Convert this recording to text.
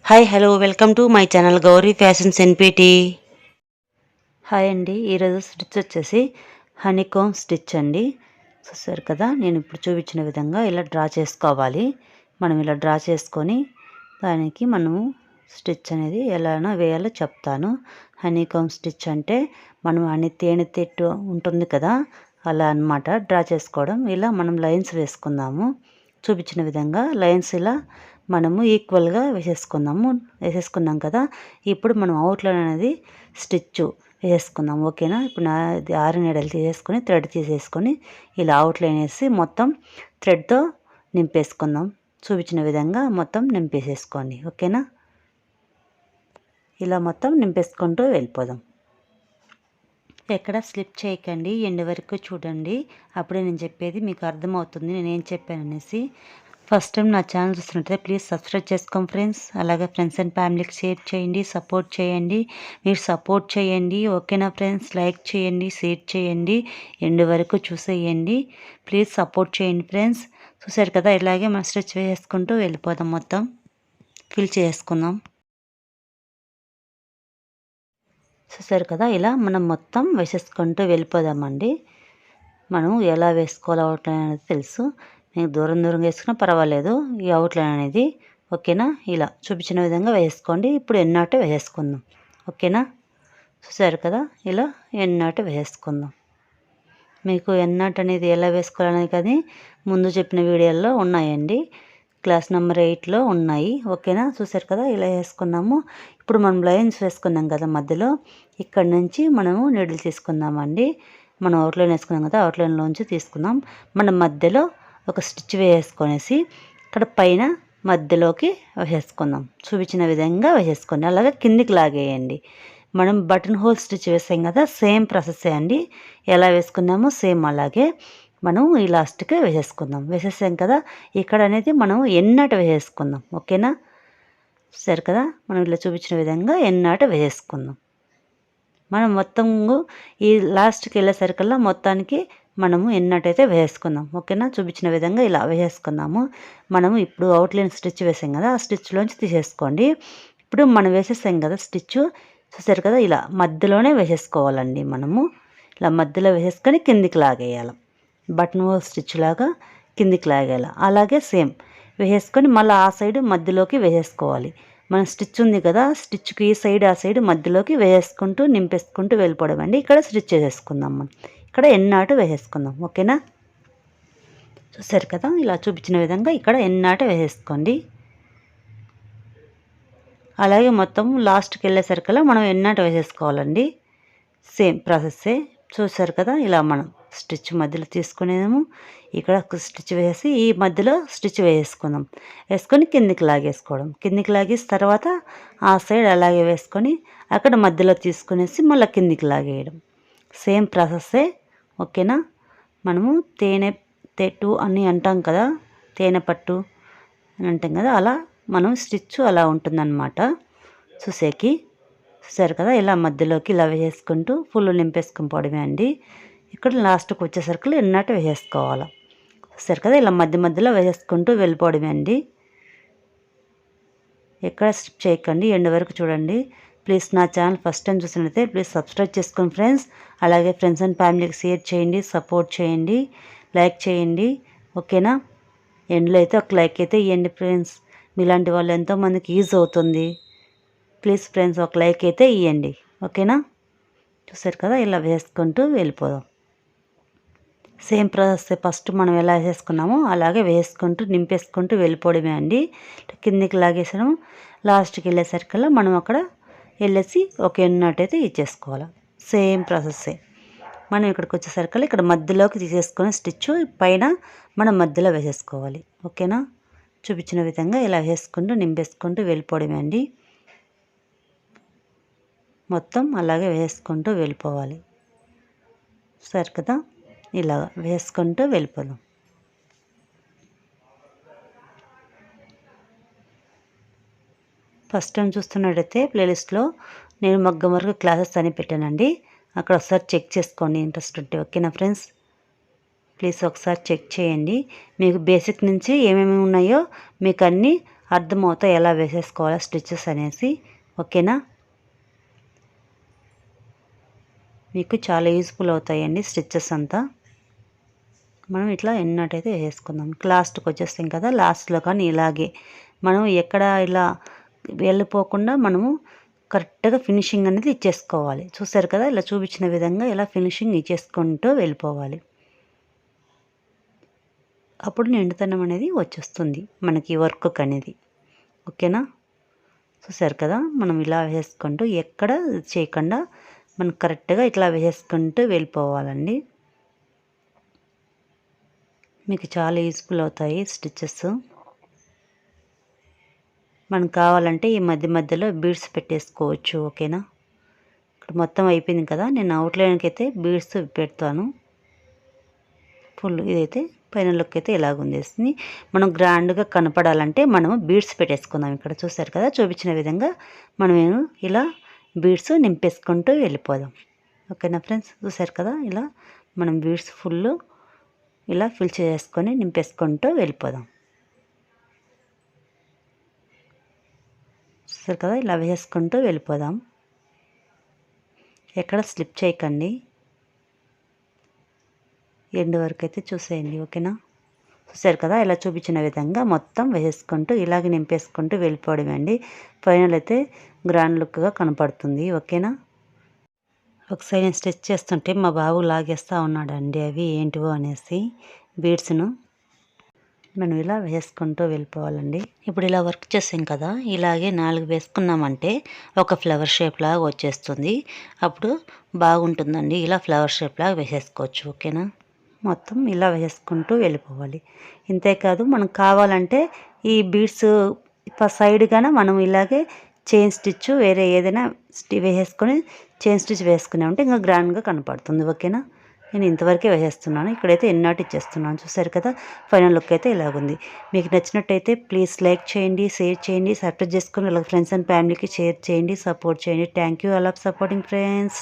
Hi hello welcome to my channel Gauri fashions NPT. Hi అండి, ఈరోజు stitch వచ్చేసి honeycomb stitch అండి. చూసారు కదా, నేను ఇప్పుడు చూపించిన విధంగా ఇలా డ్రా చేసుకోవాలి. మనం ఇలా డ్రా చేసుకొని దానికి మనము స్టిచ్ అనేది ఎలానో వేయాలో చెప్తాను. హనీకామ్ స్టిచ్ అంటే మనం తేనె తెట్టు ఉంటుంది కదా, అలా అన్నమాట డ్రా చేసుకోవడం. ఇలా మనం లైన్స్ వేసుకుందాము. చూపించిన విధంగా లైన్స్ ఇలా మనము ఈక్వల్గా వేసేసుకున్నాం కదా. ఇప్పుడు మనం అవుట్లైన్ అనేది స్టిచ్ వేసుకుందాం. ఓకేనా. ఇప్పుడు ఇది ఆరి నీడలు తీసేసుకొని థ్రెడ్ తీసేసుకొని ఇలా అవుట్లైన్ వేసి మొత్తం థ్రెడ్తో నింపేసుకుందాం. చూపించిన విధంగా మొత్తం నింపేసేసుకోండి. ఓకేనా. ఇలా మొత్తం నింపేసుకుంటూ వెళ్ళిపోదాం. ఎక్కడ స్లిప్ చేయకండి, ఎండ్ వరకు చూడండి. అప్పుడే నేను చెప్పేది మీకు అర్థమవుతుంది, నేనేం చెప్పాను అనేసి. ఫస్ట్ టైం నా ఛానల్ చూస్తున్నట్లయితే ప్లీజ్ సబ్స్క్రైబ్ చేసుకోండి ఫ్రెండ్స్. అలాగే ఫ్రెండ్స్ అండ్ ఫ్యామిలీకి షేర్ చేయండి, సపోర్ట్ చేయండి. మీరు సపోర్ట్ చేయండి, ఓకేనా ఫ్రెండ్స్. లైక్ చేయండి, షేర్ చేయండి, ఎండ్ వరకు చూసేయండి. ప్లీజ్ సపోర్ట్ చేయండి ఫ్రెండ్స్. చూసారు కదా, ఇలాగే మనం స్టిచ్ వేసుకుంటూ వెళ్ళిపోదాం. మొత్తం ఫిల్ చేసుకుందాం. చూసారు కదా, ఇలా మనం మొత్తం వేసేసుకుంటూ వెళ్ళిపోదామండి. మనం ఎలా వేసుకోవాలి అవుట్లైన్ అనేది తెలుసు మీకు. దూరం వేసుకున్నా పర్వాలేదు ఈ అవుట్లైన్ అనేది. ఓకేనా. ఇలా చూపించిన విధంగా వేసుకోండి. ఇప్పుడు ఎన్నాటు వేసేసుకుందాం. ఓకేనా. చూసారు కదా, ఇలా ఎన్నాటు వేసేసుకుందాం. మీకు ఎన్నాటు అనేది ఎలా వేసుకోవాలనేది కానీ ముందు చెప్పిన వీడియోల్లో ఉన్నాయండి. క్లాస్ నెంబర్ 8లో ఉన్నాయి. ఓకేనా. చూసారు కదా, ఇలా వేసుకున్నాము. ఇప్పుడు మనం లైన్స్ వేసుకున్నాం కదా మధ్యలో, ఇక్కడ నుంచి మనము నీడిల్ తీసుకుందామండి. మనం అవుట్లైన్ వేసుకున్నాం కదా, అవుట్లైన్లోంచి తీసుకుందాం. మనం మధ్యలో ఒక స్టిచ్ వేసుకొనేసి ఇక్కడ పైన మధ్యలోకి వేసేసుకుందాం. చూపించిన విధంగా వేసేసుకోండి. అలాగే కిందికి లాగేయండి. మనం బటన్ హోల్ స్టిచ్ వేసాం కదా, సేమ్ ప్రాసెస్ అండి. ఎలా వేసుకున్నామో సేమ్ అలాగే మనం ఈ లాస్ట్కి వేసేసుకుందాం. వేసేసాం కదా, ఇక్కడ అనేది మనం ఎన్నాట వేసేసుకుందాం. ఓకేనా. సరే కదా, మనం ఇలా చూపించిన విధంగా ఎన్నాట వేసేసుకుందాం. మనం మొత్తం ఈ లాస్ట్కి వెళ్ళేసరికల్లా మొత్తానికి మనము ఎన్నట్టయితే వేసుకుందాం. ఓకేనా. చూపించిన విధంగా ఇలా వేసేసుకుందాము. మనము ఇప్పుడు అవుట్లైన్ స్టిచ్ వేసాం కదా, ఆ స్టిచ్లోంచి తీసేసుకోండి. ఇప్పుడు మనం వేసేసాం కదా స్టిచ్, చూసారు కదా, ఇలా మధ్యలోనే వేసేసుకోవాలండి. మనము ఇలా మధ్యలో వేసేసుకొని కిందికి లాగేయాలి. బటన్ హోల్ స్టిచ్ లాగా కిందికి లాగేయాలి. అలాగే సేమ్ వేసేసుకొని మళ్ళీ ఆ సైడ్ మధ్యలోకి వేసేసుకోవాలి. మన స్టిచ్ ఉంది కదా, స్టిచ్కి ఈ సైడ్ ఆ సైడ్ మధ్యలోకి వేసుకుంటూ నింపేసుకుంటూ వెళ్ళిపోవడం అండి. ఇక్కడ స్టిచ్ చేసేసుకుందాం. మనం ఇక్కడ ఎన్నాటు వేసేసుకుందాం. ఓకేనా. చూసారు కదా, ఇలా చూపించిన విధంగా ఇక్కడ ఎన్నాటు వేసేసుకోండి. అలాగే మొత్తం లాస్ట్కి వెళ్ళేసరికల్లా మనం ఎన్నాటు వేసేసుకోవాలండి. సేమ్ ప్రాసెస్సే. చూసారు కదా, ఇలా మనం స్టిచ్ మధ్యలో తీసుకునేదాము. ఇక్కడ స్టిచ్ వేసి ఈ మధ్యలో స్టిచ్ వేసుకుందాం. వేసుకొని కిందికి లాగేసుకోవడం. కిందికి లాగేసి తర్వాత ఆ సైడ్ అలాగే వేసుకొని అక్కడ మధ్యలో తీసుకునేసి మళ్ళీ కిందికి లాగేయడం. సేమ్ ప్రాసెస్సే. ఓకేనా. మనము తేనె తెట్టు అని అంటాం కదా, తేనె పట్టు అని అంటాం కదా, అలా మనం స్టిచ్ అలా ఉంటుందన్నమాట చూసేకి. చూసారు కదా, ఇలా మధ్యలోకి ఇలా వేసుకుంటూ ఫుల్ నింపేసుకుని పోవడమే అండి. ఇక్కడ లాస్ట్కి వచ్చేసరికి ఎన్నట్టు వేసేసుకోవాలి. చూసారు కదా, ఇలా మధ్య మధ్యలో వేసేసుకుంటూ వెళ్ళిపోవడమే అండి. ఎక్కడ స్కిప్ చేయకండి, ఎండ్ వరకు చూడండి. ప్లీజ్ నా ఛానల్ ఫస్ట్ టైం చూసినట్లయితే ప్లీజ్ సబ్స్క్రైబ్ చేసుకోండి ఫ్రెండ్స్. అలాగే ఫ్రెండ్స్ అండ్ ఫ్యామిలీకి షేర్ చేయండి, సపోర్ట్ చేయండి, లైక్ చేయండి. ఓకేనా. ఎండ్లో అయితే ఒక లైక్ అయితే ఇవ్వండి ఫ్రెండ్స్. మీలాంటి వాళ్ళు ఎంతోమందికి యూజ్ అవుతుంది. ప్లీజ్ ఫ్రెండ్స్ ఒక లైక్ అయితే ఇవ్వండి. ఓకేనా. చూసారు కదా, ఇలా వేసుకుంటూ వెళ్ళిపోదాం. సేమ్ ప్రాసెస్ ఫస్ట్ మనం ఎలా వేసుకున్నామో అలాగే వేసుకుంటూ నింపేసుకుంటూ వెళ్ళిపోవడమే అండి. కిందికి లాగేసాము. లాస్ట్కి వెళ్ళేసరికల్లా మనం అక్కడ వెళ్ళేసి ఒక ఎన్నట్టయితే ఇచ్చేసుకోవాలి. సేమ్ ప్రాసెస్సే. మనం ఇక్కడికి వచ్చేసరికల్లా ఇక్కడ మధ్యలోకి తీసేసుకొని స్టిచ్ పైన మనం మధ్యలో వేసేసుకోవాలి. ఓకేనా. చూపించిన విధంగా ఇలా వేసుకుంటూ నింపేసుకుంటూ వెళ్ళిపోవడమే అండి. మొత్తం అలాగే వేసుకుంటూ వెళ్ళిపోవాలి. సరే కదా, ఇలా వేసుకుంటూ వెళ్ళిపోదాం. ఫస్ట్ టైం చూస్తున్నట్టయితే ప్లేలిస్ట్లో నేను మగ్గం వరకు క్లాసెస్ అని పెట్టానండి. అక్కడ ఒకసారి చెక్ చేసుకోండి ఇంట్రెస్ట్ ఉంటే. ఓకేనా ఫ్రెండ్స్. ప్లీజ్ ఒకసారి చెక్ చేయండి. మీకు బేసిక్ నుంచి ఏమేమి ఉన్నాయో మీకు అన్నీ అర్థమవుతాయి ఎలా వేసేసుకోవాలో స్టిచెస్ అనేసి. ఓకేనా, మీకు చాలా యూస్ఫుల్ అవుతాయండి స్టిచెస్ అంతా. మనం ఇట్లా ఎన్నట్టయితే వేసుకుందాం. లాస్ట్కి వచ్చేస్తాం కదా, లాస్ట్లో కానీ ఇలాగే మనం ఎక్కడ ఇలా వెళ్ళిపోకుండా మనము కరెక్ట్గా ఫినిషింగ్ అనేది ఇచ్చేసుకోవాలి. చూసారు కదా, ఇలా చూపించిన విధంగా ఇలా ఫినిషింగ్ ఇచ్చేసుకుంటూ వెళ్ళిపోవాలి. అప్పుడు నిండుతనం అనేది వచ్చేస్తుంది మనకి వర్క్ అనేది. ఓకేనా, చూసారు కదా, మనం ఇలా వేసుకుంటూ ఎక్కడ చేయకుండా మనం కరెక్ట్గా ఇట్లా వేసుకుంటూ వెళ్ళిపోవాలండి. మీకు చాలా యూస్ఫుల్ అవుతాయి స్టిచెస్. మనకు కావాలంటే ఈ మధ్య మధ్యలో బీడ్స్ పెట్టేసుకోవచ్చు. ఓకేనా, ఇక్కడ మొత్తం అయిపోయింది కదా, నేను అవుట్లైన్కి అయితే బీడ్స్ పెడతాను ఫుల్. ఇదైతే పైన లుక్ అయితే ఇలాగుందేస్తుంది. మనం గ్రాండ్గా కనపడాలంటే మనము బీడ్స్ పెట్టేసుకుందాం. ఇక్కడ చూసారు కదా, చూపించిన విధంగా మనం ఇలా బీడ్స్ నింపేసుకుంటూ వెళ్ళిపోదాం. ఓకేనా ఫ్రెండ్స్, చూసారు కదా, ఇలా మనం బీడ్స్ ఫుల్ ఇలా ఫిల్ చేసుకొని నింపేసుకుంటూ వెళ్ళిపోదాం. చూసారు కదా, ఇలా వేసుకుంటూ వెళ్ళిపోదాం. ఎక్కడ స్లిప్ చేయకండి, ఎండ్ వరకు అయితే చూసేయండి. ఓకేనా, చూసారు కదా, ఇలా చూపించిన విధంగా మొత్తం వేసుకుంటూ ఇలాగే నింపేసుకుంటూ వెళ్ళిపోవడం అండి. ఫైనల్ అయితే గ్రాండ్ లుక్గా కనపడుతుంది. ఓకేనా, ఒకసారి నేను స్టిచ్ చేస్తుంటే మా బాబు లాగేస్తూ ఉన్నాడండి అవి ఏంటివో అనేసి బీడ్స్ను. మనం ఇలా వేసుకుంటూ వెళ్ళిపోవాలండి. ఇప్పుడు ఇలా వర్క్ చేసాం కదా, ఇలాగే 4 వేసుకున్నామంటే ఒక ఫ్లవర్ షేప్ లాగా వచ్చేస్తుంది. అప్పుడు బాగుంటుందండి. ఇలా ఫ్లవర్ షేప్ లాగా వేసేసుకోవచ్చు. ఓకేనా, మొత్తం ఇలా వేసుకుంటూ వెళ్ళిపోవాలి. ఇంతేకాదు, మనకు కావాలంటే ఈ బీడ్స్ సైడ్గానే మనం ఇలాగే చైన్ స్టిచ్ వేరే ఏదైనా వేసేసుకొని చైన్ స్టిచ్ వేసుకున్నామంటే ఇంకా గ్రాండ్గా కనపడుతుంది. ఓకేనా, నేను ఇంతవరకే వేసేస్తున్నాను. ఇక్కడైతే ఎన్నాటి ఇచ్చేస్తున్నాను. చూసారు కదా, ఫైనల్ లుక్ అయితే ఇలాగుంది. మీకు నచ్చినట్టయితే ప్లీజ్ లైక్ చేయండి, షేర్ చేయండి, సబ్స్క్రైబ్ చేసుకొని వాళ్ళ ఫ్రెండ్స్ అండ్ ఫ్యామిలీకి షేర్ చేయండి, సపోర్ట్ చేయండి. Thank you all of supporting friends.